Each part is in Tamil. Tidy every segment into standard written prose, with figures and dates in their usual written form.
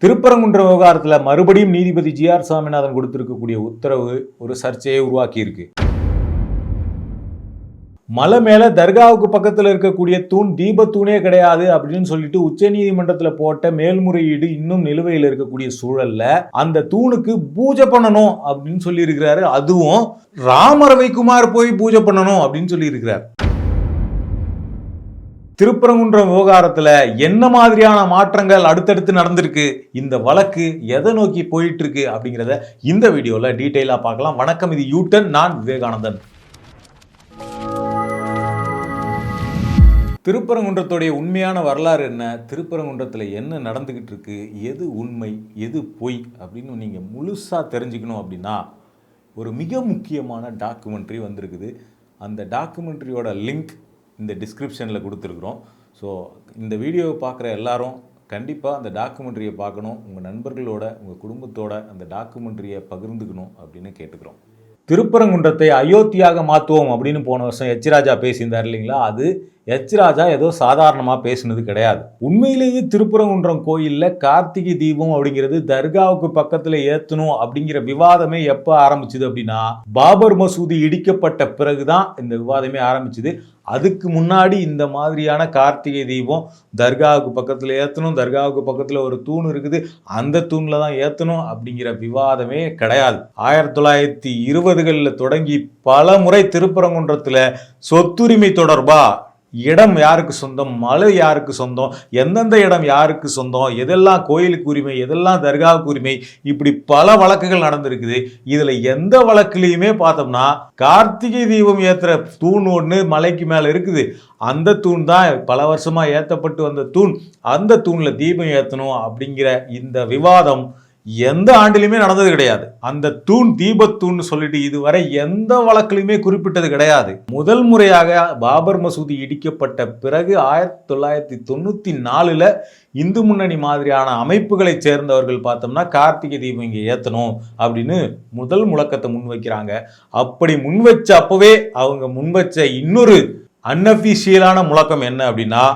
திருப்பரங்குன்ற விவகாரத்தில் மறுபடியும் நீதிபதி ஜி.ஆர். சாமிநாதன் கொடுத்திருக்கக்கூடிய உத்தரவு ஒரு சர்ச்சையை உருவாக்கி இருக்கு. மலை மேல தர்காவுக்கு பக்கத்தில் இருக்கக்கூடிய தூண் தீபத்தூணே கிடையாது அப்படின்னு சொல்லிட்டு உச்ச நீதிமன்றத்தில் போட்ட மேல்முறையீடு இன்னும் நிலுவையில் இருக்கக்கூடிய சூழல்ல அந்த தூணுக்கு பூஜை பண்ணணும் அப்படின்னு சொல்லி இருக்கிறாரு. அதுவும் ராமரவிக்குமார் போய் பூஜை பண்ணணும் அப்படின்னு சொல்லி இருக்கிறார். திருப்பரங்குன்றம் விவகாரத்துல என்ன மாதிரியான மாற்றங்கள் அடுத்தடுத்து நடந்திருக்கு, இந்த வழக்கு எதை நோக்கி போயிட்டு இருக்கு அப்படிங்கிறத இந்த வீடியோல டீட்டெயிலா பார்க்கலாம். வணக்கம், இது யூட்டன், நான் விவேகானந்தன். திருப்பரங்குன்றத்துடைய உண்மையான வரலாறு என்ன, திருப்பரங்குன்றத்தில் என்ன நடந்துகிட்டு இருக்கு, எது உண்மை எது பொய் அப்படின்னு நீங்க முழுசா தெரிஞ்சுக்கணும் அப்படின்னா ஒரு மிக முக்கியமான டாக்குமெண்ட்ரி வந்திருக்குது. அந்த டாக்குமெண்ட்ரியோட லிங்க் இந்த டிஸ்கிரிப்ஷனில் கொடுத்துருக்குறோம். ஸோ இந்த வீடியோவை பார்க்குற எல்லாரும் கண்டிப்பாக அந்த டாக்குமெண்ட்ரியை பார்க்கணும், உங்கள் நண்பர்களோட உங்கள் குடும்பத்தோட அந்த டாக்குமெண்ட்ரியை பகிர்ந்துக்கணும் அப்படின்னு கேட்டுக்கிறோம். திருப்பரங்குன்றத்தை அயோத்தியாக மாற்றுவோம் அப்படின்னு போன வருஷம் எச் ராஜா பேசியிருந்தார் இல்லைங்களா, அது எச் ராஜா ஏதோ சாதாரணமாக பேசினது கிடையாது. உண்மையிலேயே திருப்பரங்குன்றம் கோயிலில் கார்த்திகை தீபம் அப்படிங்கிறது தர்காவுக்கு பக்கத்தில் ஏற்றணும் அப்படிங்கிற விவாதமே எப்போ ஆரம்பிச்சுது அப்படின்னா பாபர் மசூதி இடிக்கப்பட்ட பிறகுதான் இந்த விவாதமே ஆரம்பிச்சுது. அதுக்கு முன்னாடி இந்த மாதிரியான கார்த்திகை தீபம் தர்காவுக்கு பக்கத்தில் ஏற்றணும், தர்காவுக்கு பக்கத்தில் ஒரு தூண் இருக்குது, அந்த தூணில் தான் ஏற்றணும் அப்படிங்கிற விவாதமே கிடையாது. 1920களில் தொடங்கி பல முறை திருப்பரங்குன்றத்தில் சொத்துரிமை தொடர்பா இடம் யாருக்கு சொந்தம், மலை யாருக்கு சொந்தம், எந்தெந்த இடம் யாருக்கு சொந்தம், எதெல்லாம் கோயிலுக்கு உரிமை, எதெல்லாம் தர்காவுக்கு உரிமை, இப்படி பல வழக்குகள் நடந்திருக்குது. இதுல எந்த வழக்குலையுமே பார்த்தோம்னா கார்த்திகை தீபம் ஏத்துற தூண் ஒன்று மலைக்கு மேல இருக்குது, அந்த தூண் தான் பல வருஷமா ஏத்தப்பட்டு வந்த தூண், அந்த தூண்ல தீபம் ஏத்தணும் அப்படிங்கிற இந்த விவாதம் எந்த ஆண்டிலுமே நடந்தது கிடையாது. அந்த தூண் தீபத்தூண் சொல்லிட்டு இதுவரை எந்த வழக்கிலுமே குறிப்பிட்டது கிடையாது. முதல் முறையாக பாபர் மசூதி இடிக்கப்பட்ட பிறகு 1994 இந்து முன்னணி மாதிரியான அமைப்புகளை சேர்ந்தவர்கள் பார்த்தோம்னா கார்த்திகை தீபம் இங்கே ஏற்றணும் அப்படின்னு முதல் முழக்கத்தை முன்வைக்கிறாங்க. அப்படி முன்வச்ச அப்பவே அவங்க முன்வச்ச இன்னொரு அன்அபிஷியலான முழக்கம் என்ன அப்படின்னா,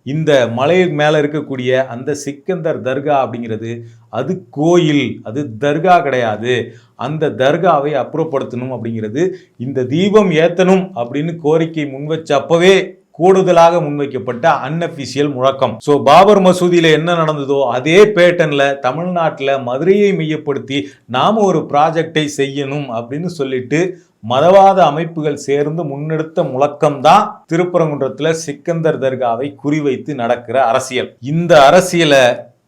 இந்த மலை மேலே இருக்கக்கூடிய அந்த சிக்கந்தர் தர்கா அப்படிங்கிறது அது கோயில், அது தர்கா கிடையாது, அந்த தர்காவை அப்புறப்படுத்தணும் அப்படிங்கிறது, இந்த தீபம் ஏற்றணும் அப்படின்னு கோரிக்கை முன்வச்ச அப்பவே கூடுதலாக முன்வைக்கப்பட்ட அன்அபிஷியல் முழக்கம். ஸோ பாபர் மசூதியில் என்ன நடந்ததோ அதே பேட்டர்ன்ல தமிழ்நாட்டில் மதுரையை மையப்படுத்தி நாம ஒரு ப்ராஜெக்டை செய்யணும் அப்படின்னு சொல்லிட்டு மதவாத அமைப்புகள் சேர்ந்து முன்னெடுத்த முழக்கம் தான் திருப்பரங்குன்றத்தில் சிக்கந்தர் தர்காவை குறிவைத்து நடக்கிற அரசியல். இந்த அரசியலை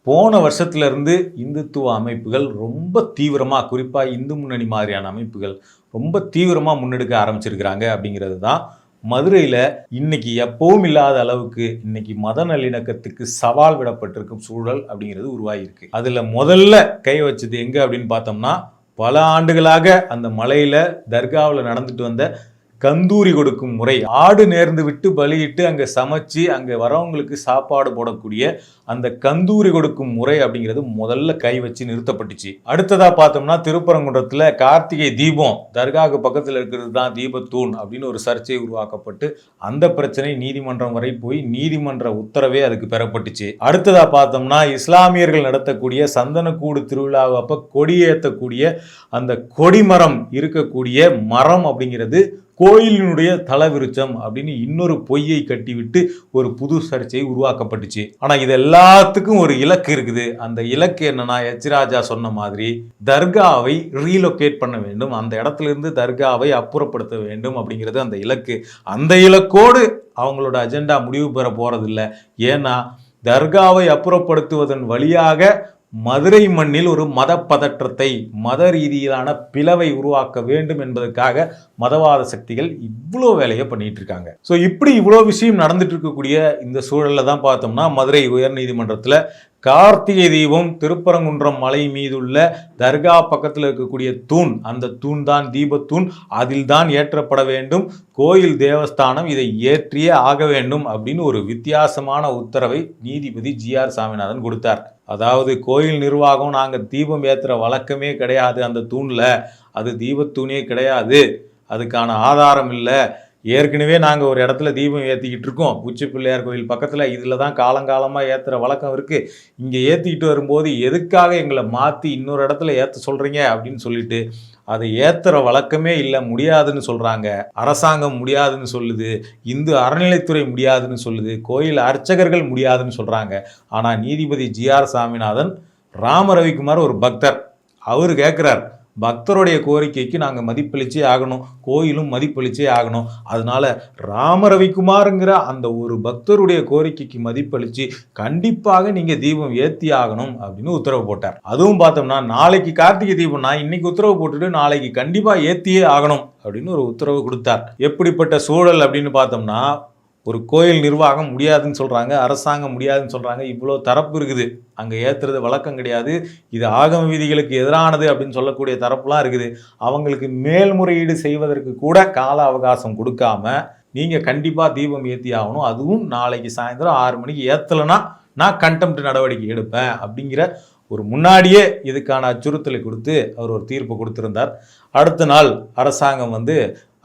போன வருஷத்துல இருந்து இந்துத்துவ அமைப்புகள் ரொம்ப தீவிரமா, குறிப்பா இந்து முன்னணி மாதிரியான அமைப்புகள் ரொம்ப தீவிரமா முன்னெடுக்க ஆரம்பிச்சிருக்கிறாங்க அப்படிங்கிறது தான் மதுரையில் இன்னைக்கு எப்பவும் இல்லாத அளவுக்கு இன்னைக்கு மத நல்லிணக்கத்துக்கு சவால் விடப்பட்டிருக்கும் சூழல் அப்படிங்கிறது உருவாகிருக்கு. அதுல முதல்ல கை வச்சது எங்க அப்படின்னு பார்த்தோம்னா, பல ஆண்டுகளாக அந்த மலையில தர்காவில் நடந்துட்டு வந்த கந்தூரி கொடுக்கும் முறை, ஆடு நேர்ந்து விட்டு பலியிட்டு அங்கே சமைச்சு அங்கே வரவங்களுக்கு சாப்பாடு போடக்கூடிய அந்த கந்தூரி கொடுக்கும் முறை அப்படிங்கிறது முதல்ல கை வச்சு நிறுத்தப்பட்டுச்சு. அடுத்ததா பார்த்தோம்னா திருப்பரங்குன்றத்தில் கார்த்திகை தீபம் தர்காவுக்கு பக்கத்தில் இருக்கிறது தான் தீபத்தூண் அப்படின்னு ஒரு சர்ச்சை உருவாக்கப்பட்டு அந்த பிரச்சனை நீதிமன்றம் வரை போய் நீதிமன்ற உத்தரவே அதுக்கு பெறப்பட்டுச்சு. அடுத்ததா பார்த்தோம்னா இஸ்லாமியர்கள் நடத்தக்கூடிய சந்தனக்கூடு திருவிழாவை அப்ப கொடியேற்றக்கூடிய அந்த கொடிமரம் இருக்கக்கூடிய மரம் அப்படிங்கிறது கோயிலினுடைய தலவிருச்சம் அப்படின்னு இன்னொரு பொய்யை கட்டிவிட்டு ஒரு புது சர்ச்சை உருவாக்கப்பட்டுச்சு. ஆனா இது எல்லாத்துக்கும் ஒரு இலக்கு இருக்குது. அந்த இலக்கு என்னன்னா, எச் ராஜா சொன்ன மாதிரி தர்காவை ரீலொகேட் பண்ண வேண்டும், அந்த இடத்துல இருந்து தர்காவை அப்புறப்படுத்த வேண்டும் அப்படிங்கிறது அந்த இலக்கு. அந்த இலக்கோடு அவங்களோட அஜெண்டா முடிவு பெற போறதில்லை. ஏன்னா தர்காவை அப்புறப்படுத்துவதன் வழியாக மதுரை மண்ணில் ஒரு மத பதற்றத்தை, மத ரீதியிலான பிளவை உருவாக்க வேண்டும் என்பதற்காக மதவாத சக்திகள் இவ்வளோ வேலையை பண்ணிட்டு இருக்காங்க. ஸோ இப்படி இவ்வளோ விஷயம் நடந்துட்டு இருக்கக்கூடிய இந்த சூழல்ல தான் பார்த்தோம்னா மதுரை உயர்நீதிமன்றத்தில் கார்த்திகை தீபம் திருப்பரங்குன்றம் மலை மீதுள்ள தர்கா பக்கத்தில் இருக்கக்கூடிய தூண், அந்த தூண் தான் தீபத்தூண், அதில் தான் ஏற்றப்பட வேண்டும், கோயில் தேவஸ்தானம் இதை ஏற்றியே ஆக வேண்டும் அப்படின்னு ஒரு வித்தியாசமான உத்தரவை நீதிபதி ஜி.ஆர். சாமிநாதன் கொடுத்தார். அதாவது கோயில் நிர்வாகம் நாங்கள் தீபம் ஏற்றுற வழக்கமே கிடையாது, அந்த தூணில் அது தீபத்தூணே கிடையாது, அதுக்கான ஆதாரம் இல்லை, ஏற்கனவே நாங்கள் ஒரு இடத்துல தீபம் ஏற்றிக்கிட்டு இருக்கோம், உச்சி பிள்ளையார் கோயில் பக்கத்தில். இதில் தான் காலங்காலமாக ஏற்றுற வழக்கம் இருக்குது. இங்கே ஏற்றிக்கிட்டு வரும்போது எதுக்காக எங்களை மாற்றி இன்னொரு இடத்துல ஏற்ற சொல்கிறீங்க அப்படின்னு சொல்லிட்டு அதை ஏற்றுற வழக்கமே இல்லை, முடியாதுன்னு சொல்கிறாங்க. அரசாங்கம் முடியாதுன்னு சொல்லுது, இந்து அறநிலைத்துறை முடியாதுன்னு சொல்லுது, கோயில் அர்ச்சகர்கள் முடியாதுன்னு சொல்கிறாங்க. ஆனால் நீதிபதி ஜி.ஆர். சாமிநாதன், ராம ரவிக்குமார் ஒரு பக்தர், அவர் கேட்குறார், பக்தருடைய கோரிக்கைக்கு நாங்கள் மதிப்பளிச்சே ஆகணும், கோயிலும் மதிப்பளிச்சே ஆகணும். அதனால ராம ரவிக்குமாருங்கிற அந்த ஒரு பக்தருடைய கோரிக்கைக்கு மதிப்பளித்து கண்டிப்பாக நீங்கள் தீபம் ஏற்றி ஆகணும் அப்படின்னு உத்தரவு போட்டார். அதுவும் பார்த்தோம்னா நாளைக்கு கார்த்திகை தீபம்னா இன்னைக்கு உத்தரவு போட்டுட்டு நாளைக்கு கண்டிப்பாக ஏற்றியே ஆகணும் அப்படின்னு ஒரு உத்தரவு கொடுத்தார். எப்படிப்பட்ட சூழல் அப்படின்னு பார்த்தோம்னா, ஒரு கோயில் நிர்வாகம் முடியாதுன்னு சொல்கிறாங்க, அரசாங்கம் முடியாதுன்னு சொல்கிறாங்க, இவ்வளோ தரப்பு இருக்குது. அங்கே ஏற்றுறது வழக்கம் கிடையாது, இது ஆகம விதிகளுக்கு எதிரானது அப்படின்னு சொல்லக்கூடிய தரப்புலாம் இருக்குது. அவங்களுக்கு மேல்முறையீடு செய்வதற்கு கூட கால அவகாசம் கொடுக்காம நீங்கள் கண்டிப்பாக தீபம் ஏற்றி ஆகணும், அதுவும் நாளைக்கு சாயந்தரம் 6 மணிக்கு ஏற்றலைன்னா நான் கண்டெம்ட் நடவடிக்கை எடுப்பேன் அப்படிங்கிற ஒரு முன்னாடியே இதுக்கான அச்சுறுத்தலை கொடுத்து அவர் ஒரு தீர்ப்பு கொடுத்திருந்தார். அடுத்த நாள் அரசாங்கம்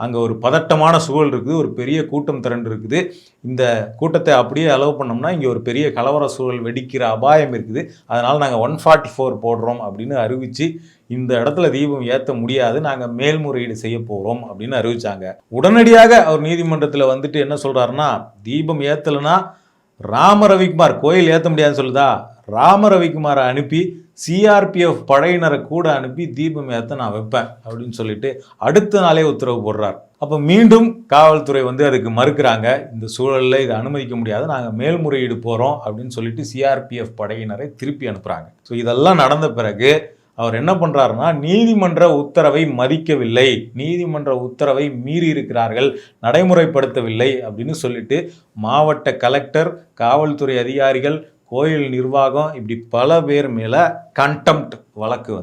அங்கே ஒரு பதட்டமான சூழல் இருக்குது, ஒரு பெரிய கூட்டம் திரண்டு இருக்குது. இந்த கூட்டத்தை அப்படியே அலோவ் பண்ணோம்னா இங்கே ஒரு பெரிய கலவர சூழல் வெடிக்கிற அபாயம் இருக்குது, அதனால் நாங்கள் 144 போடுறோம் அப்படின்னு அறிவித்து இந்த இடத்துல தீபம் ஏற்ற முடியாது, நாங்கள் மேல்முறையீடு செய்ய போகிறோம் அப்படின்னு அறிவித்தாங்க. உடனடியாக அவர் நீதிமன்றத்தில் என்ன சொல்கிறாருன்னா, தீபம் ஏற்றலைன்னா ராம ரவிக்குமார் கோயில் ஏற்ற முடியாதுன்னு சொல்லுதா, ராம ரவிக்குமாரை அனுப்பி சிஆர்பிஎஃப் படையினரை கூட அனுப்பி தீபம் ஏற்ற நான் வைப்பேன் அப்படின்னு சொல்லிட்டு அடுத்த நாளே உத்தரவு போடுறார். அப்போ மீண்டும் காவல்துறை அதுக்கு மறுக்கிறாங்க, இந்த சூழலில் இதை அனுமதிக்க முடியாது, நாங்கள் மேல்முறையீடு போகிறோம் அப்படின்னு சொல்லிட்டு சிஆர்பிஎஃப் படையினரை திருப்பி அனுப்புகிறாங்க. ஸோ இதெல்லாம் நடந்த பிறகு அவர் என்ன பண்ணுறாருன்னா, நீதிமன்ற உத்தரவை மதிக்கவில்லை, நீதிமன்ற உத்தரவை மீறி இருக்கிறார்கள், நடைமுறைப்படுத்தவில்லை அப்படின்னு சொல்லிட்டு மாவட்ட கலெக்டர், காவல்துறை அதிகாரிகள், கோயில் நிர்வாகம், இப்படி பல பேர் மேலே கண்டெம்ட் வழக்கு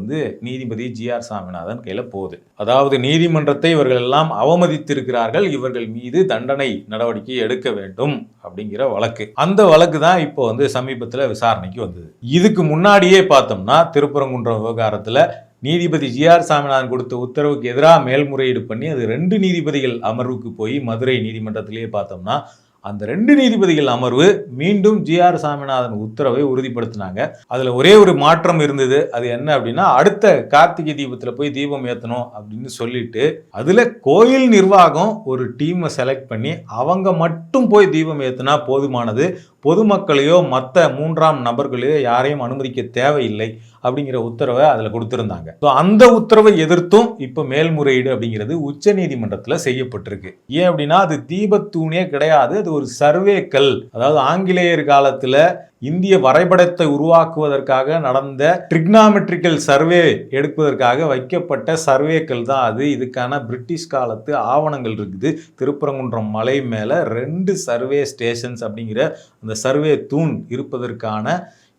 நீதிபதி ஜி.ஆர். சாமிநாதன் கையில் போகுது. அதாவது நீதிமன்றத்தை இவர்கள் எல்லாம் அவமதித்திருக்கிறார்கள், இவர்கள் மீது தண்டனை நடவடிக்கை எடுக்க வேண்டும் அப்படிங்கிற வழக்கு. அந்த வழக்கு தான் இப்போ சமீபத்தில் விசாரணைக்கு வந்தது. இதுக்கு முன்னாடியே பார்த்தோம்னா திருப்பரங்குன்றம் விவகாரத்தில் நீதிபதி ஜி.ஆர். சாமிநாதன் கொடுத்த உத்தரவுக்கு எதிராக மேல்முறையீடு பண்ணி அது 2 நீதிபதிகள் அமர்வுக்கு போய் மதுரை நீதிமன்றத்திலேயே பார்த்தோம்னா அந்த 2 நீதிபதிகள் அமர்வு மீண்டும் ஜி.ஆர். சாமிநாதன் உத்தரவை உறுதிப்படுத்தினாங்க. அதில் ஒரே ஒரு மாற்றம் இருந்தது. அது என்ன அப்படின்னா, அடுத்த கார்த்திகை தீபத்தில் போய் தீபம் ஏற்றணும் அப்படின்னு சொல்லிட்டு அதில் கோயில் நிர்வாகம் ஒரு டீமை செலக்ட் பண்ணி அவங்க மட்டும் போய் தீபம் ஏற்றினா போதுமானது, பொதுமக்களையோ மற்ற 3ஆம் நபர்களையோ யாரையும் அனுமதிக்க தேவையில்லை அப்படிங்கிற உத்தரவை அதில் கொடுத்துருந்தாங்க. ஸோ அந்த உத்தரவை எதிர்த்தும் இப்போ மேல்முறையீடு அப்படிங்கிறது உச்ச நீதிமன்றத்தில் செய்யப்பட்டிருக்கு. ஏன் அப்படின்னா, அது தீபத்தூணே கிடையாது, அது ஒரு சர்வேக்கல். அதாவது ஆங்கிலேயர் காலத்தில் இந்திய வரைபடத்தை உருவாக்குவதற்காக நடந்த ட்ரிக்னாமெட்ரிக்கல் சர்வே எடுப்பதற்காக வைக்கப்பட்ட சர்வேக்கள் தான் அது. இதுக்கான பிரிட்டிஷ் காலத்து ஆவணங்கள் இருக்குது. திருப்பரங்குன்றம் மலை மேலே 2 சர்வே ஸ்டேஷன்ஸ் அப்படிங்கிற அந்த சர்வே தூண் இருப்பதற்கான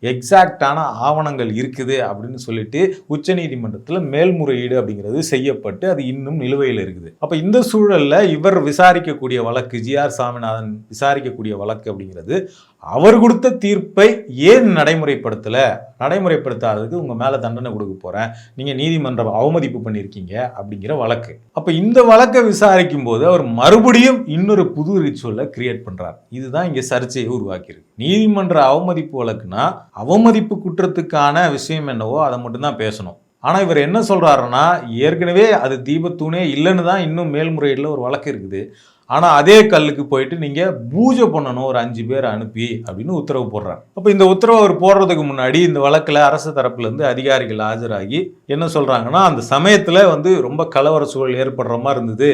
எக்ஸாக்டான ஆவணங்கள் இருக்குது அப்படின்னு சொல்லிட்டு உச்சநீதிமன்றத்தில் மேல்முறையீடு அப்படிங்கிறது செய்யப்பட்டு அது இன்னும் நிலுவையில் இருக்குது. அப்போ இந்த சூழலில் இவர் விசாரிக்கக்கூடிய வழக்கு, ஜி.ஆர். சாமிநாதன் விசாரிக்கக்கூடிய வழக்கு அப்படிங்கிறது அவர் கொடுத்த தீர்ப்பை ஏன் நடைமுறைப்படுத்தாததுக்கு உங்கள் மேலே தண்டனை கொடுக்க போகிறேன், நீங்கள் நீதிமன்றம் அவமதிப்பு பண்ணியிருக்கீங்க அப்படிங்கிற வழக்கு. அப்போ இந்த வழக்கை விசாரிக்கும் போது அவர் மறுபடியும் இன்னொரு புது ரிச்சுவலை கிரியேட் பண்ணுறார். இதுதான் இங்கே சர்ச்சையை உருவாக்கியிருக்கு. நீதிமன்ற அவமதிப்பு வழக்குனா அவமதிப்பு குற்றத்துக்கான விஷயம் என்னவோ அதை மட்டும்தான் பேசணும். ஆனால் இவர் என்ன சொல்கிறாருன்னா, ஏற்கனவே அது தீபத்தூணே இல்லைன்னு தான் இன்னும் மேல்முறையீடில் ஒரு வழக்கு இருக்குது. ஆனால் அதே கல்லுக்கு போயிட்டு நீங்கள் பூஜை பண்ணணும் ஒரு 5 பேரை அனுப்பி அப்படின்னு உத்தரவு போடுறார். அப்போ இந்த உத்தரவு அவர் போடுறதுக்கு முன்னாடி இந்த வழக்கில் அரசு தரப்புலேருந்து அதிகாரிகள் ஆஜராகி என்ன சொல்கிறாங்கன்னா, அந்த சமயத்தில் ரொம்ப கலவர சூழல் ஏற்படுற மாதிரி இருந்தது,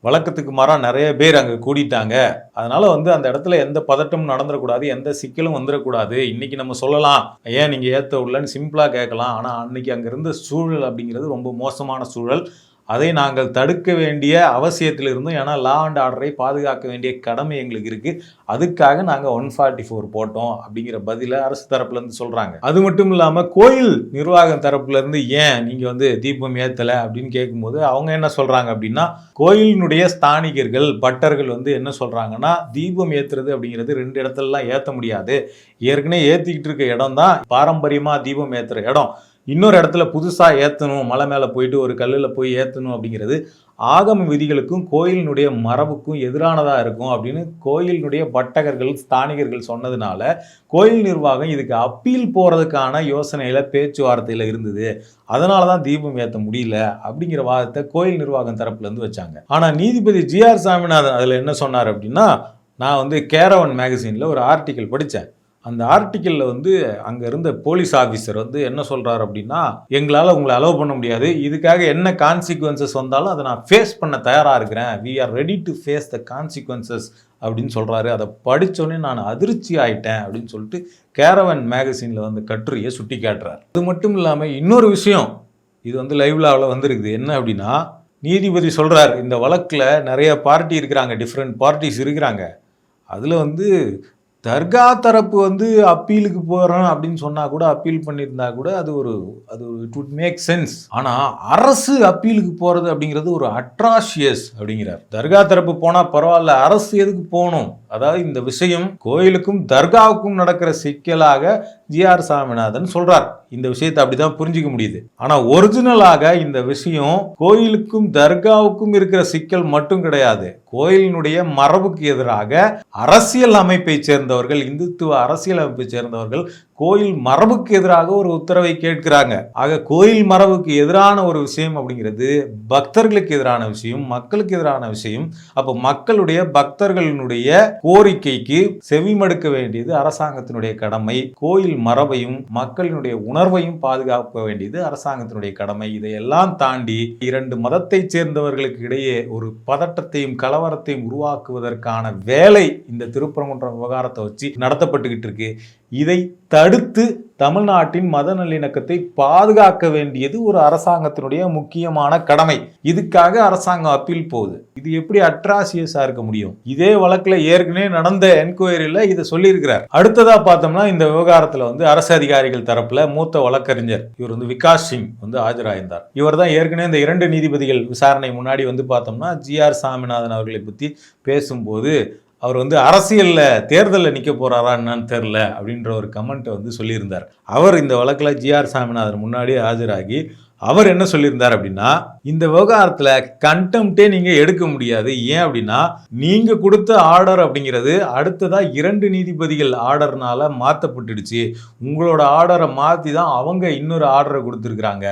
வழக்கத்துக்கு மாறாக நிறைய பேர் அங்கே கூடிட்டாங்க, அதனால் அந்த இடத்துல எந்த பதட்டமும் நடந்துடக்கூடாது, எந்த சிக்கலும் வந்துடக்கூடாது. இன்றைக்கி நம்ம சொல்லலாம் ஏன் நீங்கள் ஏற்ற உள்ளன்னு சிம்பிளாக கேட்கலாம், ஆனால் அன்றைக்கி அங்கே இருந்த சூழல் அப்படிங்கிறது ரொம்ப மோசமான சூழல், அதை நாங்கள் தடுக்க வேண்டிய அவசியத்தில் இருந்தோம். ஏன்னா லா அண்ட் ஆர்டரை பாதுகாக்க வேண்டிய கடமை எங்களுக்கு இருக்குது, அதுக்காக நாங்கள் 144 போட்டோம் அப்படிங்கிற பதிலை அரசு தரப்புலேருந்து சொல்கிறாங்க. அது மட்டும் இல்லாமல் கோயில் நிர்வாகம் தரப்புலேருந்து ஏன் நீங்கள் தீபம் ஏற்றலை அப்படின்னு கேட்கும்போது அவங்க என்ன சொல்கிறாங்க அப்படின்னா, கோயிலினுடைய ஸ்தானிகர்கள் பட்டர்கள் என்ன சொல்கிறாங்கன்னா, தீபம் ஏற்றுறது அப்படிங்கிறது 2 இடத்துலலாம் ஏற்ற முடியாது, ஏற்கனவே ஏற்றிக்கிட்டு இருக்க இடம் தான் பாரம்பரியமாக தீபம் ஏற்றுற இடம், இன்னொரு இடத்துல புதுசாக ஏற்றணும், மலை மேலே போயிட்டு ஒரு கல்லில் போய் ஏற்றணும் அப்படிங்கிறது ஆகம விதிகளுக்கும் கோயிலினுடைய மரபுக்கும் எதிரானதாக இருக்கும் அப்படின்னு கோயிலினுடைய பட்டகர்கள் ஸ்தானிகர்கள் சொன்னதுனால கோயில் நிர்வாகம் இதுக்கு அப்பீல் போகிறதுக்கான யோசனையில் பேச்சுவார்த்தையில் இருந்தது. அதனால தான் தீபம் ஏற்ற முடியல அப்படிங்கிற வாதத்தை கோயில் நிர்வாகம் தரப்புலேருந்து வச்சாங்க. ஆனால் நீதிபதி ஜி.ஆர். சாமிநாதன் அதில் என்ன சொன்னார் அப்படின்னா, நான் கேரவன் மேகசினில் ஒரு ஆர்டிக்கல் படித்தேன். அந்த ஆர்டிக்கலில் அங்கே இருந்த போலீஸ் ஆஃபீஸர் என்ன சொல்கிறார் அப்படின்னா, எங்களால் உங்களை அலோவ் பண்ண முடியாது, இதுக்காக என்ன கான்சிக்வன்சஸ் வந்தாலும் அதை நான் ஃபேஸ் பண்ண தயாராக இருக்கிறேன், we are ready to face the consequences அப்படின்னு சொல்கிறாரு. அதை படித்தோடனே நான் அதிர்ச்சி ஆயிட்டேன் அப்படின்னு சொல்லிட்டு கேரவன் மேகசினில் கட்டுரையை சுட்டி காட்டுறார். அது மட்டும் இல்லாமல் இன்னொரு விஷயம், இது லைவ்லாவில் வந்திருக்குது. என்ன அப்படின்னா, நீதிபதி சொல்கிறார், இந்த வழக்கில் நிறைய பார்ட்டி இருக்கிறாங்க, டிஃப்ரெண்ட் பார்ட்டிஸ் இருக்கிறாங்க, அதில் தர்கா தரப்பு அப்பீலுக்கு போகிறோம் அப்படின்னு சொன்னால் கூட, அப்பீல் பண்ணியிருந்தா கூட அது இட் வுட் மேக் சென்ஸ். ஆனால் அரசு அப்பீலுக்கு போகிறது அப்படிங்கிறது ஒரு அட்ராஷியஸ் அப்படிங்கிறார். தர்கா தரப்பு போனால் பரவாயில்ல, அரசு எதுக்கு போகணும்? அதாவது இந்த விஷயம் கோயிலுக்கும் தர்காவுக்கும் நடக்கிற சிக்கலாக ஜி.ஆர். சாமிநாதன் சொல்றார். இந்த விஷயத்தை அப்படிதான் புரிஞ்சிக்க முடியுது. ஆனா ஒரிஜினலாக இந்த விஷயம் கோயிலுக்கும் தர்காவுக்கும் இருக்கிற சிக்கல் மட்டும் கிடையாது. கோயிலினுடைய மரபுக்கு எதிராக அரசியல் அமைப்பை சேர்ந்தவர்கள், இந்துத்துவ அரசியல் அமைப்பை சேர்ந்தவர்கள் கோயில் மரபுக்கு எதிராக ஒரு உத்தரவை கேட்கிறாங்க. ஆக கோயில் மரபுக்கு எதிரான ஒரு விஷயம் அப்படிங்கிறது பக்தர்களுக்கு எதிரான விஷயம், மக்களுக்கு எதிரான விஷயம். அப்போ மக்களுடைய பக்தர்களுடைய கோரிக்கைக்கு செவிமடுக்க வேண்டியது அரசாங்கத்தினுடைய கடமை. கோயில் மரபையும் மக்களினுடைய உணர்வையும் பாதுகாக்க வேண்டியது அரசாங்கத்தினுடைய கடமை. இதையெல்லாம் தாண்டி இரண்டு மதத்தை சேர்ந்தவர்களுக்கு இடையே ஒரு பதட்டத்தையும் கலவரத்தையும் உருவாக்குவதற்கான வேலை இந்த திருப்பரங்குன்றம் விவகாரத்தை வச்சு நடத்தப்பட்டுக்கிட்டு இருக்கு. இதை தடுத்து தமிழ்நாட்டின் மத நல்லிணக்கத்தை பாதுகாக்க வேண்டியது ஒரு அரசாங்கத்தினுடைய முக்கியமான கடமை. இதுக்காக அரசாங்கம் அப்பீல் போகுது. இது எப்படி அட்ராசியஸா இருக்க முடியும்? இதே வழக்குல ஏற்கனவே நடந்த என்கொயரியில இதை சொல்லியிருக்கிறார். அடுத்ததா பார்த்தோம்னா, இந்த விவகாரத்துல அரசு அதிகாரிகள் தரப்புல மூத்த வழக்கறிஞர் இவர் விகாஸ் சிங் ஆஜராயிருந்தார். இவர் தான் ஏற்கனவே இந்த 2 நீதிபதிகள் விசாரணை முன்னாடி பார்த்தோம்னா ஜி.ஆர். சாமிநாதன் அவர்களை பற்றி பேசும்போது அவர் அரசியலில் தேர்தலில் நிற்க போகிறாரா என்னன்னு தெரில அப்படின்ற ஒரு கமெண்ட்டை சொல்லியிருந்தார். அவர் இந்த வழக்கில் ஜி.ஆர். சாமிநாதன் முன்னாடியே ஆஜராகி அவர் என்ன சொல்லியிருந்தார் அப்படின்னா, இந்த விவகாரத்தில் கண்டெம்ப்டே நீங்கள் எடுக்க முடியாது. ஏன் அப்படின்னா, நீங்கள் கொடுத்த ஆர்டர் அப்படிங்கிறது அடுத்ததாக 2 நீதிபதிகள் ஆர்டர்னால மாற்றப்பட்டுடுச்சு. உங்களோட ஆர்டரை மாற்றி தான் அவங்க இன்னொரு ஆர்டரை கொடுத்துருக்குறாங்க.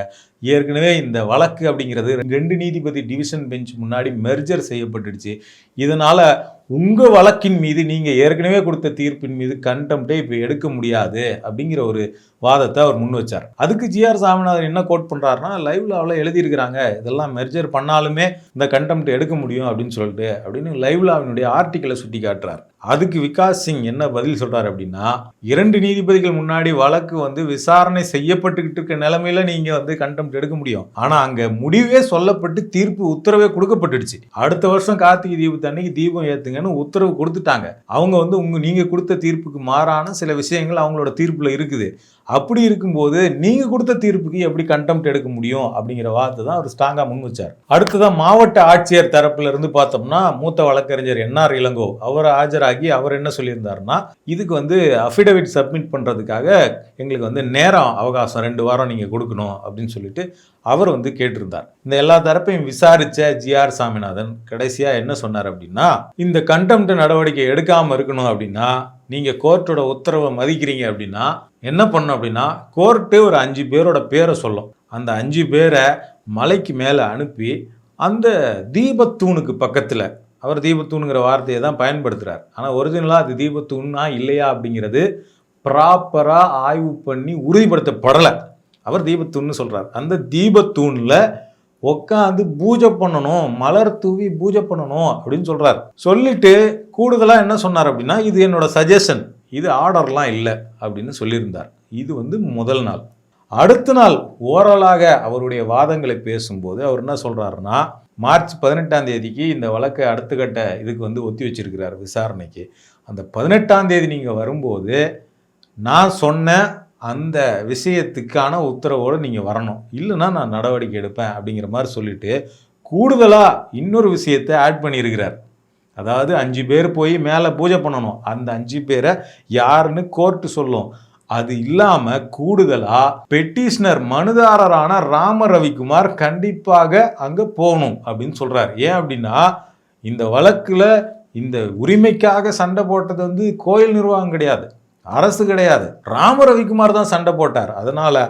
ஏற்கனவே இந்த வழக்கு அப்படிங்கிறது 2 நீதிபதி டிவிஷன் பெஞ்ச் முன்னாடி மெர்ஜர் செய்யப்பட்டுடுச்சு. இதனால் உங்கள் வழக்கின் மீது நீங்கள் ஏற்கனவே கொடுத்த தீர்ப்பின் மீது கண்டெம்ப்டே இப்போ எடுக்க முடியாது அப்படிங்கிற ஒரு வாதத்தை அவர் முன் வச்சார். அதுக்கு ஜி.ஆர். சாமிநாதன் என்ன கோட் பண்ணுறாருன்னா, லைவ்லாவில் எழுதியிருக்கிறாங்க, இதெல்லாம் மெர்ஜர் பண்ணாலுமே இந்த கண்டெம்ப்ட் எடுக்க முடியும் அப்படின்னு லைவ்லாவினுடைய ஆர்டிக்கலை சுட்டி காட்டுறார். அதுக்கு விகாஸ் சிங் என்ன பதில் சொல்றாரு அப்படின்னா, 2 நீதிபதிகள் முன்னாடி வழக்கு விசாரணை செய்யப்பட்டுக்கிட்டு இருக்க நிலைமையில நீங்க கண்டெம்ப்ட் எடுக்க முடியும். ஆனா அங்க முடிவே சொல்லப்பட்டு தீர்ப்பு உத்தரவே கொடுக்கப்பட்டுடுச்சு. அடுத்த வருஷம் கார்த்திகை தீபத்தன்னைக்கு தீபம் ஏத்துங்கன்னு உத்தரவு கொடுத்துட்டாங்க. அவங்க நீங்க கொடுத்த தீர்ப்புக்கு மாறான சில விஷயங்கள் அவங்களோட தீர்ப்புல இருக்குது. அப்படி இருக்கும்போது நீங்க கொடுத்த தீர்ப்புக்கு எப்படி கண்டெம்ப்ட் எடுக்க முடியும் அப்படிங்கிற வார்த்தை தான் அவர் ஸ்ட்ராங்கா முன் வச்சார். அடுத்ததான் மாவட்ட ஆட்சியர் தரப்புல இருந்து பார்த்தோம்னா, மூத்த வழக்கறிஞர் என்.ஆர். இளங்கோ அவர் ஆஜராகி அவர் என்ன சொல்லியிருந்தாருன்னா, இதுக்கு அஃபிடவிட் சப்மிட் பண்றதுக்காக எங்களுக்கு நேரம் அவகாசம் 2 வாரம் நீங்க கொடுக்கணும் அப்படின்னு சொல்லிட்டு அவர் கேட்டிருந்தார். இந்த எல்லா தரப்பையும் விசாரிச்ச ஜி.ஆர். சாமிநாதன் கடைசியா என்ன சொன்னார் அப்படின்னா, இந்த கண்டெம்ப்ட் நடவடிக்கை எடுக்காம இருக்கணும் அப்படின்னா, நீங்க கோர்ட்டோட உத்தரவை மதிக்கிறீங்க அப்படின்னா என்ன பண்ணும் அப்படின்னா, கோர்ட்டு ஒரு 5 பேரோட பேரை சொல்லும். அந்த 5 பேரை மலைக்கு மேலே அனுப்பி அந்த தீபத்தூணுக்கு பக்கத்தில், அவர் தீபத்தூணுங்கிற வார்த்தையை தான் பயன்படுத்துகிறார். ஆனால் ஒரிஜினலாக அது தீபத்தூணா இல்லையா அப்படிங்கிறது ப்ராப்பராக ஆய்வு பண்ணி உறுதிப்படுத்தப்படலை. அவர் தீபத்தூண்னு சொல்கிறார். அந்த தீபத்தூணில் உட்காந்து பூஜை பண்ணணும், மலர் தூவி பூஜை பண்ணணும் அப்படின்னு சொல்கிறார். சொல்லிட்டு கூடுதலாக என்ன சொன்னார் அப்படின்னா, இது என்னோட சஜஷன், இது ஆர்டர்லாம் இல்லை அப்படின்னு சொல்லியிருந்தார். இது முதல் நாள். அடுத்த நாள் ஓரலாக அவருடைய வாதங்களை பேசும்போது அவர் என்ன சொல்கிறாருன்னா, மார்ச் 18ஆம் தேதிக்கு இந்த வழக்கை அடுத்த கட்ட இதுக்கு ஒத்தி வச்சிருக்கிறார் விசாரணைக்கு. அந்த 18ஆம் தேதி நீங்கள் வரும்போது நான் சொன்ன அந்த விஷயத்துக்கான உத்தரவோடு நீங்கள் வரணும், இல்லைன்னா நான் நடவடிக்கை எடுப்பேன் அப்படிங்கிற மாதிரி சொல்லிட்டு கூடுதலாக இன்னொரு விஷயத்தை ஆட் பண்ணியிருக்கிறார். அதாவது 5 பேர் போய் மேலே பூஜை பண்ணணும், அந்த 5 பேரை யாருன்னு கோர்ட்டு சொல்லும். அது இல்லாம கூடுதலா பெட்டிஷனர் மனுதாரரான ராம ரவிக்குமார் கண்டிப்பாக அங்க போகணும் அப்படின்னு சொல்றாரு. ஏன் அப்படின்னா இந்த வழக்குல இந்த உரிமைக்காக சண்டை போட்டது கோயில் நிர்வாகம் கிடையாது, அரசு கிடையாது, ராம ரவிக்குமார் தான் சண்டை போட்டார். அதனால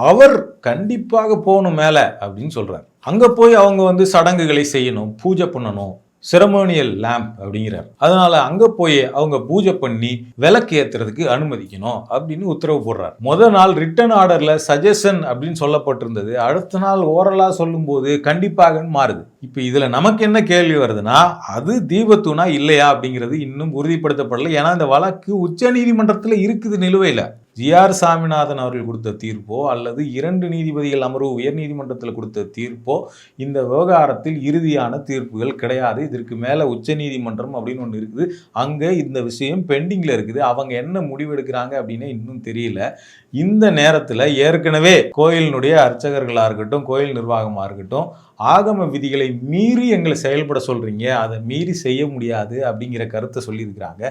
அவர் கண்டிப்பாக போகணும் மேல அப்படின்னு சொல்றாரு. அங்க போய் அவங்க சடங்குகளை செய்யணும், பூஜை பண்ணணும், செரமோனியல் லேம்ப் அப்படிங்கிறார். அதனால அங்க போய் அவங்க பூஜை பண்ணி விளக்கு ஏத்துறதுக்கு அனுமதிக்கணும் அப்படின்னு உத்தரவு போடுறார். முதல் நாள் ரிட்டன் ஆர்டர்ல சஜஷன் அப்படின்னு சொல்லப்பட்டிருந்தது, அடுத்த நாள் ஓரலா சொல்லும் போது கண்டிப்பாக மாறுது. இப்ப இதுல நமக்கு என்ன கேள்வி வருதுன்னா, அது தீபத்தூணா இல்லையா அப்படிங்கிறது இன்னும் உறுதிப்படுத்தப்படல. ஏன்னா இந்த வழக்கு உச்ச நீதிமன்றத்துல இருக்குது நிலுவையில. ஜி.ஆர். சாமிநாதன் அவர்கள் கொடுத்த தீர்ப்போ அல்லது 2 நீதிபதிகள் அமர்வு உயர் நீதிமன்றத்தில் கொடுத்த தீர்ப்போ இந்த விவகாரத்தில் இறுதியான தீர்ப்புகள் கிடையாது. இதற்கு மேல உச்ச நீதிமன்றம் அப்படின்னு ஒன்று இருக்குது, அங்க இந்த விஷயம் பெண்டிங்ல இருக்குது. அவங்க என்ன முடிவு எடுக்கிறாங்க அப்படின்னு இன்னும் தெரியல. இந்த நேரத்தில் ஏற்கனவே கோயிலினுடைய அர்ச்சகர்களாக இருக்கட்டும், கோயில் நிர்வாகமாக இருக்கட்டும், ஆகம விதிகளை மீறி எங்களை செயல்பட சொல்றீங்க, அதை மீறி செய்ய முடியாது அப்படிங்கிற கருத்தை சொல்லியிருக்கிறாங்க.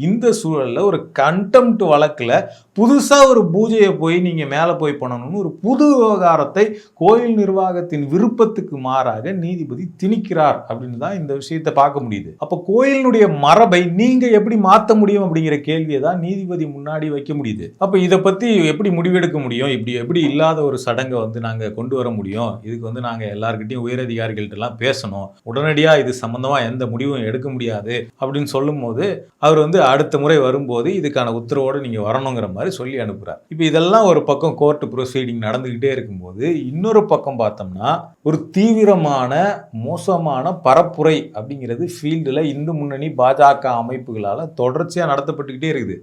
இந்த சூழலில் ஒரு கண்டெம்ட் வழக்கில் புதுசாக ஒரு பூஜையை போய் நீங்கள் மேலே போய் பண்ணணும்னு ஒரு புது விவகாரத்தை கோயில் நிர்வாகத்தின் விருப்பத்துக்கு மாறாக நீதிபதி திணிக்கிறார் அப்படின்னு தான் இந்த விஷயத்தை பார்க்க முடியுது. அப்போ கோயிலினுடைய மரபை நீங்கள் எப்படி மாற்ற முடியும் அப்படிங்கிற கேள்வியை தான் நீதிபதி முன்னாடி வைக்க முடியுது. அப்போ இதை பற்றி எப்படி முடிவெடுக்க முடியும், இப்படி எப்படி இல்லாத ஒரு சடங்கை நாங்கள் கொண்டு வர முடியும், இதுக்கு நாங்கள் எல்லாருக்கிட்டையும் உயரதிகாரிகள்ட்டெல்லாம் பேசணும், உடனடியாக இது சம்பந்தமாக எந்த முடிவும் எடுக்க முடியாது அப்படின்னு சொல்லும் போது அவர் அடுத்த முறை வரும்போது இதுக்கான உத்தரவோடு நீங்கள் வரணுங்கிற மாதிரி சொல்லி அனுப்புகிறார். இப்போ இதெல்லாம் ஒரு பக்கம் கோர்ட் ப்ரொசீடிங் நடந்துக்கிட்டே இருக்கும்போது இன்னொரு பக்கம் பார்த்தோம்னா ஒரு தீவிரமான மோசமான பரப்புரை அப்படிங்கிறது ஃபீல்டில் இந்து முன்னணி பாஜக அமைப்புகளால் தொடர்ச்சியாக நடத்தப்பட்டுக்கிட்டே இருக்குது.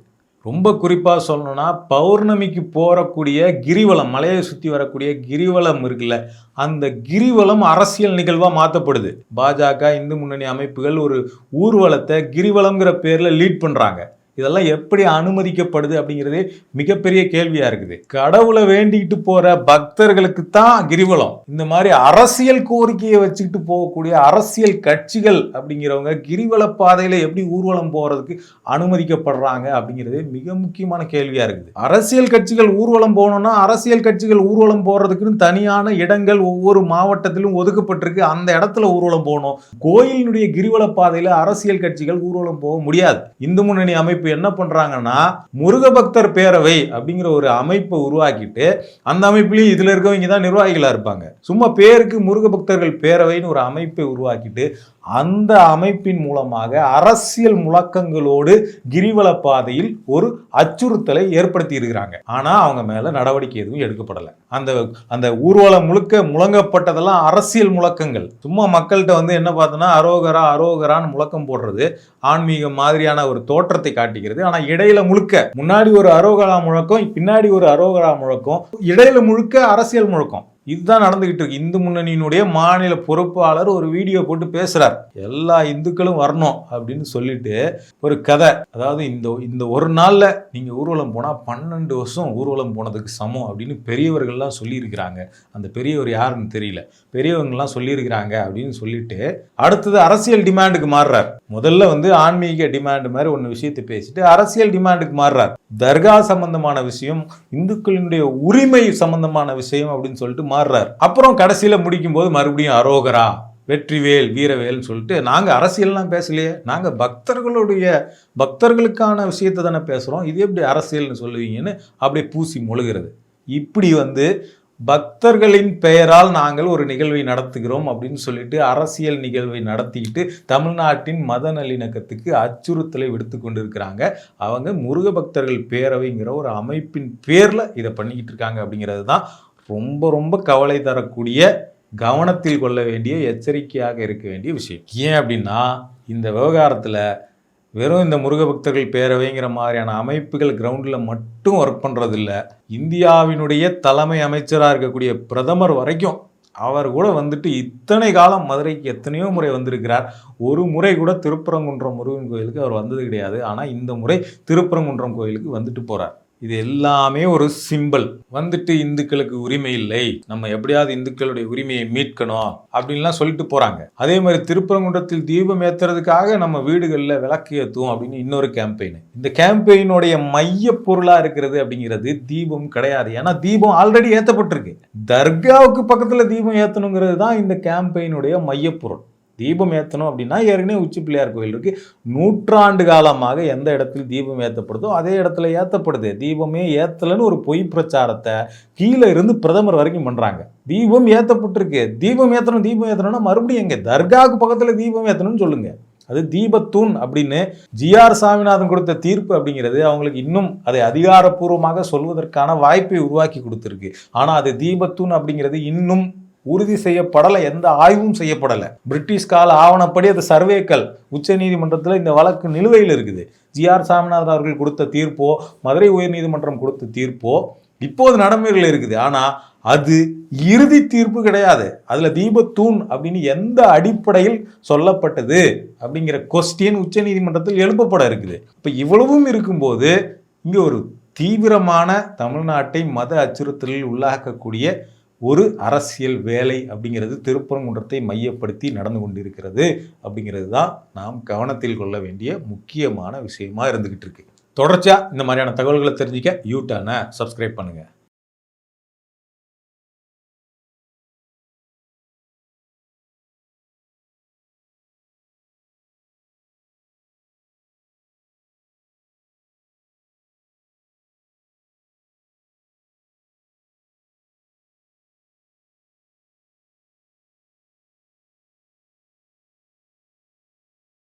ரொம்ப குறிப்பாக சொல்லணும்னா பௌர்ணமிக்கு போகக்கூடிய கிரிவலம், மலையை சுற்றி வரக்கூடிய கிரிவலம் இருக்குல்ல, அந்த கிரிவலம் அரசியல் நிகழ்வாக மாற்றப்படுது. பாஜக இந்து முன்னணி அமைப்புகள் ஒரு ஊர்வலத்தை கிரிவலம்ங்கிற பேரில் லீட் பண்ணுறாங்க. இதெல்லாம் எப்படி அனுமதிக்கப்படுது அப்படிங்கிறதே மிகப்பெரிய கேள்வியா இருக்குது. கடவுளை வேண்டிக்கிட்டு போற பக்தர்களுக்கு தான் கிரிவலம். இந்த மாதிரி அரசியல் கோரிக்கையை வச்சுக்கிட்டு போகக்கூடிய அரசியல் கட்சிகள் அப்படிங்கிறவங்க கிரிவல பாதையில எப்படி ஊர்வலம் போறதுக்கு அனுமதிக்கப்படுறாங்க அப்படிங்கிறதே மிக முக்கியமான கேள்வியா இருக்குது. அரசியல் கட்சிகள் ஊர்வலம் போகணும்னா அரசியல் கட்சிகள் ஊர்வலம் போறதுக்குன்னு தனியான இடங்கள் ஒவ்வொரு மாவட்டத்திலும் ஒதுக்கப்பட்டிருக்கு, அந்த இடத்துல ஊர்வலம் போகணும். கோயிலினுடைய கிரிவல பாதையில அரசியல் கட்சிகள் ஊர்வலம் போக முடியாது. இந்து முன்னணி அமைப்பு என்ன பண்றாங்கன்னா முருக பக்தர் பேரவை அப்படிங்கிற ஒரு அமைப்பை உருவாக்கிட்டு அந்த அமைப்புலயும் இதுல இருக்கவங்க தான் நிர்வாகிகளா இருப்பாங்க. சும்மா பேருக்கு முருக பக்தர்கள் பேரவைன்னு ஒரு அமைப்பை உருவாக்கிட்டு அந்த அமைப்பின் மூலமாக அரசியல் முழக்கங்களோடு கிரிவல பாதையில் ஒரு அச்சுறுத்தலை ஏற்படுத்தி இருக்கிறாங்க. ஆனா அவங்க மேல நடவடிக்கை எதுவும் எடுக்கப்படலை. அந்த ஊர்வலம் முழுக்க முழங்கப்பட்டதெல்லாம் அரசியல் முழக்கங்கள். சும்மா மக்கள்கிட்ட என்ன பார்த்தோன்னா அரோகரா அரோகரான்னு முழக்கம் போடுறது ஆன்மீக மாதிரியான ஒரு தோற்றத்தை காட்டுகிறது. ஆனா இடையில முழுக்க முன்னாடி ஒரு அரோகரா முழக்கம், பின்னாடி ஒரு அரோகரா முழக்கம், இடையில முழுக்க அரசியல் முழக்கம். இதுதான் நடந்துகிட்டு இருக்கு. இந்து முன்னணியினுடைய மாநில பொறுப்பாளர் ஒரு வீடியோ போட்டு பேசுறார், எல்லா இந்துக்களும் வரணும் அப்படின்னு சொல்லிட்டு ஒரு கதை. அதாவது இந்த ஒரு நாள்ல நீங்க ஊர்வலம் போனா 12 வருஷம் ஊர்வலம் போனதுக்கு சமம் அப்படின்னு பெரியவர்கள்லாம் சொல்லியிருக்கிறாங்க. அந்த பெரியவர் யாருன்னு தெரியல, பெரியவங்கெல்லாம் சொல்லியிருக்கிறாங்க அப்படின்னு சொல்லிட்டு அடுத்தது அரசியல் டிமாண்டுக்கு மாறுறார். முதல்ல ஆன்மீக டிமாண்ட் மாதிரி ஒன்று விஷயத்தை பேசிட்டு அரசியல் டிமாண்டுக்கு மாறுறார். தர்கா சம்பந்தமான விஷயம், இந்துக்களினுடைய உரிமை சம்பந்தமான விஷயம் அப்படின்னு சொல்லிட்டு மாறுறார். அப்புறம் கடைசியில முடிக்கும் போது மறுபடியும் அரோகரா வெற்றிவேல் வீரவேல்னு சொல்லிட்டு நாங்க அரசியல்லாம் பேசலையே, நாங்க பக்தர்களுக்கான விஷயத்தை தானே பேசுறோம், இது எப்படி அரசியல்னு சொல்லுவீங்கன்னு அப்படியே பூசி மொழுகிறது. இப்படி பக்தர்களின் பெயரால் நாங்கள் ஒரு நிகழ்வை நடத்துகிறோம் அப்படின்னு சொல்லிட்டு அரசியல் நிகழ்வை நடத்திக்கிட்டு தமிழ்நாட்டின் மத நல்லிணக்கத்துக்கு அச்சுறுத்தலை விடுத்து கொண்டிருக்கிறாங்க. அவங்க முருக பக்தர்கள் பேரவைங்கிற ஒரு அமைப்பின் பேர்ல இதை பண்ணிக்கிட்டு இருக்காங்க. அப்படிங்கிறது தான் ரொம்ப ரொம்ப கவலை தரக்கூடிய, கவனத்தில் கொள்ள வேண்டிய, எச்சரிக்கையாக இருக்க வேண்டிய விஷயம். ஏன் அப்படின்னா இந்த விவகாரத்தில் வெறும் இந்த முருக பக்தர்கள் பேரவைங்கிற மாதிரியான அமைப்புகள் கிரவுண்டில் மட்டும் ஒர்க் பண்ணுறதில்ல, இந்தியாவினுடைய தலைமை அமைச்சராக இருக்கக்கூடிய பிரதமர் வரைக்கும் அவர் கூட இத்தனை காலம் மதுரைக்கு எத்தனையோ முறை வந்திருக்கிறார். ஒரு முறை கூட திருப்பரங்குன்றம் முருகன் கோயிலுக்கு அவர் வந்தது கிடையாது. ஆனால் இந்த முறை திருப்பரங்குன்றம் கோயிலுக்கு வந்துட்டு போகிறார். இது எல்லாமே ஒரு சிம்பல். வந்துட்டு இந்துக்களுக்கு உரிமை இல்லை, நம்ம எப்படியாவது இந்துக்களுடைய உரிமையை மீட்கணும் அப்படின்லாம் சொல்லிட்டு போறாங்க. அதே மாதிரி திருப்பரங்குன்றத்தில் தீபம் ஏத்துறதுக்காக நம்ம வீடுகளில் விளக்கு ஏற்றுவோம் அப்படின்னு இன்னொரு கேம்பெயின். இந்த கேம்பெயினுடைய மைய பொருளா இருக்கிறது அப்படிங்கிறது தீபம் கிடையாது. ஏன்னா தீபம் ஆல்ரெடி ஏற்றப்பட்டிருக்கு. தர்காவுக்கு பக்கத்துல தீபம் ஏற்றணுங்கிறது தான் இந்த கேம்பெயினுடைய மையப்பொருள். தீபம் ஏற்றணும் அப்படின்னா ஏற்கனவே உச்சி பிள்ளையார் கோயில் இருக்கு. நூற்றாண்டு காலமாக எந்த இடத்தில் தீபம் ஏற்றப்படுதோ அதே இடத்துல ஏற்றப்படுது. தீபமே ஏற்றலன்னு ஒரு பொய் பிரச்சாரத்தை கீழே இருந்து பிரதமர் வரைக்கும் பண்றாங்க. தீபம் ஏற்றப்பட்டிருக்கு, தீபம் ஏற்றணும்னா மறுபடியும் எங்க தர்காவுக்கு பக்கத்துல தீபம் ஏற்றணும்னு சொல்லுங்க. அது தீபத்தூண் அப்படின்னு ஜிஆர் சாமிநாதன் கொடுத்த தீர்ப்பு அப்படிங்கிறது அவங்களுக்கு இன்னும் அதை அதிகாரப்பூர்வமாக சொல்வதற்கான வாய்ப்பை உருவாக்கி கொடுத்துருக்கு. ஆனா அது தீபத்தூண் அப்படிங்கிறது இன்னும் உறுதி செய்யப்படலை, எந்த ஆய்வும் செய்யப்படலை. பிரிட்டிஷ் கால ஆவணப்படி அது சர்வேக்கள். உச்ச நீதிமன்றத்தில் இந்த வழக்கு நிலுவையில் இருக்குது. ஜிஆர் சாமிநாதன் அவர்கள் கொடுத்த தீர்ப்போ மதுரை உயர்நீதிமன்றம் கொடுத்த தீர்ப்போ இப்போது நடைமுறையில் இருக்குது. ஆனா அது இறுதி தீர்ப்பு கிடையாது. அதுல தீபத்தூண் அப்படின்னு எந்த அடிப்படையில் சொல்லப்பட்டது அப்படிங்கிற கொஸ்டின் உச்ச நீதிமன்றத்தில் எழுப்பப்பட இருக்குது. இப்ப இவ்வளவும் இருக்கும்போது இங்க ஒரு தீவிரமான தமிழ்நாட்டை மத அச்சுறுத்தலில் உள்ளாக்கக்கூடிய ஒரு அரசியல் வேலை அப்படிங்கிறது திருப்பரங்குன்றத்தை மையப்படுத்தி நடந்து கொண்டிருக்கிறது அப்படிங்கிறது தான் நாம் கவனத்தில் கொள்ள வேண்டிய முக்கியமான விஷயமா இருந்துகிட்டு இருக்கு. தொடர்ச்சியா இந்த மாதிரியான தகவல்களை தெரிஞ்சுக்க யூ டர்னை சப்ஸ்கிரைப் பண்ணுங்க.